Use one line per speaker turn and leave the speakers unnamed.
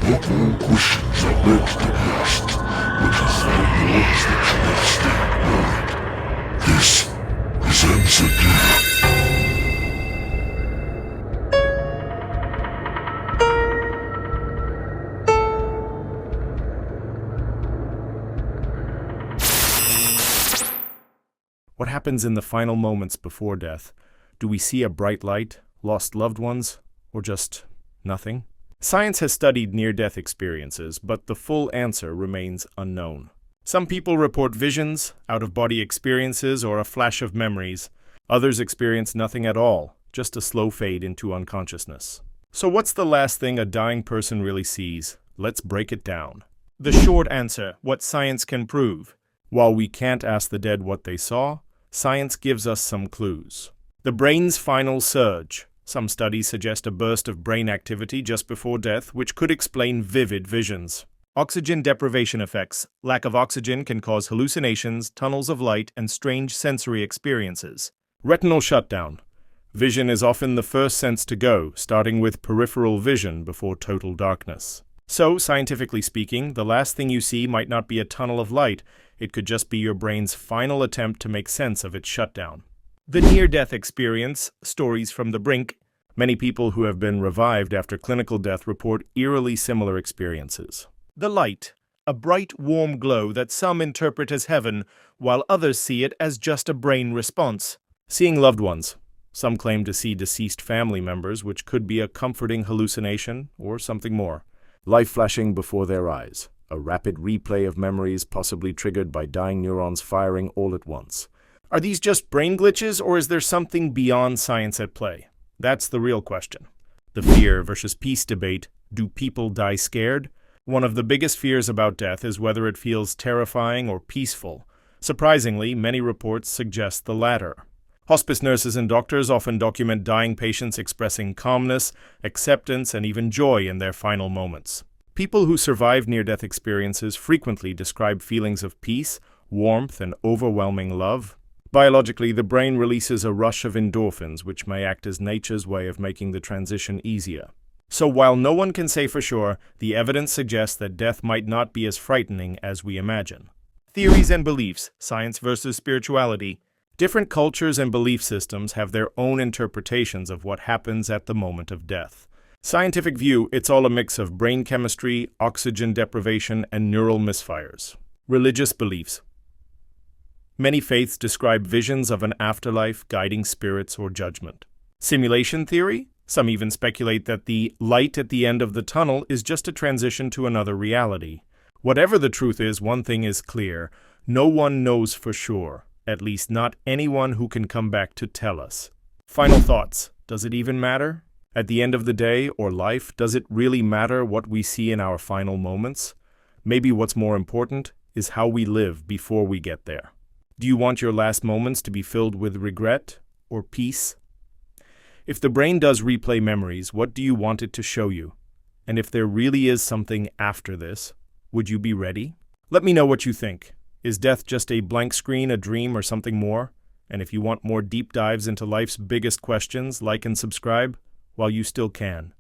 Not all questions are meant to be asked, but you find ones that cannot stay buried. This is Answer Gear.
What happens in the final moments before death? Do we see a bright light, lost loved ones, or just nothing? Science has studied near-death experiences, but the full answer remains unknown. Some people report visions, out-of-body experiences, or a flash of memories. Others experience nothing at all, just a slow fade into unconsciousness. So what's the last thing a dying person really sees? Let's break it down. The short answer: what science can prove. While we can't ask the dead what they saw, science gives us some clues. The brain's final surge. Some studies suggest a burst of brain activity just before death, which could explain vivid visions. Oxygen deprivation effects. Lack of oxygen can cause hallucinations, tunnels of light, and strange sensory experiences. Retinal shutdown. Vision is often the first sense to go, starting with peripheral vision before total darkness. So, scientifically speaking, the last thing you see might not be a tunnel of light. It could just be your brain's final attempt to make sense of its shutdown. The near-death experience, stories from the brink. Many people who have been revived after clinical death report eerily similar experiences. The light, a bright, warm glow that some interpret as heaven, while others see it as just a brain response. Seeing loved ones. Some claim to see deceased family members, which could be a comforting hallucination or something more. Life flashing before their eyes. A rapid replay of memories possibly triggered by dying neurons firing all at once. Are these just brain glitches, or is there something beyond science at play? That's the real question. The fear versus peace debate. Do people die scared? One of the biggest fears about death is whether it feels terrifying or peaceful. Surprisingly, many reports suggest the latter. Hospice nurses and doctors often document dying patients expressing calmness, acceptance, and even joy in their final moments. People who survive near-death experiences frequently describe feelings of peace, warmth, and overwhelming love. Biologically, the brain releases a rush of endorphins, which may act as nature's way of making the transition easier. So while no one can say for sure, the evidence suggests that death might not be as frightening as we imagine. Theories and beliefs, science versus spirituality. Different cultures and belief systems have their own interpretations of what happens at the moment of death. Scientific view, it's all a mix of brain chemistry, oxygen deprivation, and neural misfires. Religious beliefs. Many faiths describe visions of an afterlife, guiding spirits, or judgment. Simulation theory? Some even speculate that the light at the end of the tunnel is just a transition to another reality. Whatever the truth is, one thing is clear. No one knows for sure, at least not anyone who can come back to tell us. Final thoughts. Does it even matter? At the end of the day or life, does it really matter what we see in our final moments? Maybe what's more important is how we live before we get there. Do you want your last moments to be filled with regret or peace? If the brain does replay memories, what do you want it to show you? And if there really is something after this, would you be ready? Let me know what you think. Is death just a blank screen, a dream, or something more? And if you want more deep dives into life's biggest questions, like and subscribe while you still can.